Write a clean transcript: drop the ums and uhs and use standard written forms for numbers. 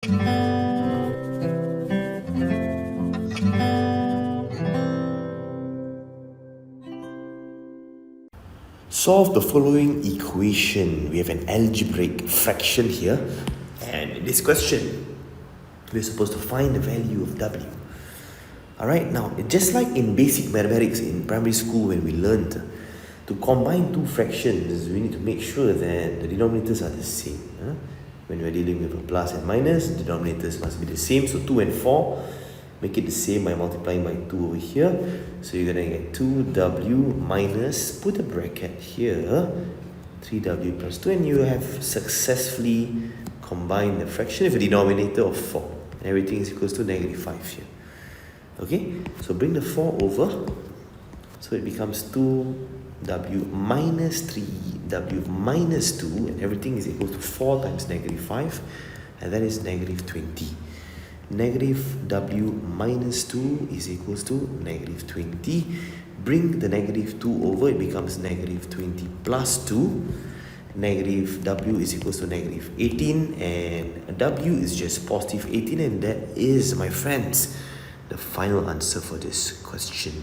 Solve the following equation. We have an algebraic fraction here, and in this question, we're supposed to find the value of W. Alright, now, just like in basic mathematics in primary school when we learned to combine two fractions, we need to make sure that the denominators are the same. When we're dealing with a plus and minus, the denominators must be the same. So 2 and 4, make it the same by multiplying by 2 over here. So you're going to get 2W minus, put a bracket here, 3W plus 2, and you have successfully combined the fraction with a denominator of 4. Everything is equals to negative 5 here. Okay, so bring the 4 over, so it becomes 2W minus 3W minus 2, and everything is equal to 4 times negative 5, and that is negative 20. Negative W minus 2 is equals to negative 20. Bring the negative 2 over, it becomes negative 20 plus 2. Negative W is equals to negative 18, and W is just positive 18, and that is, my friends, the final answer for this question.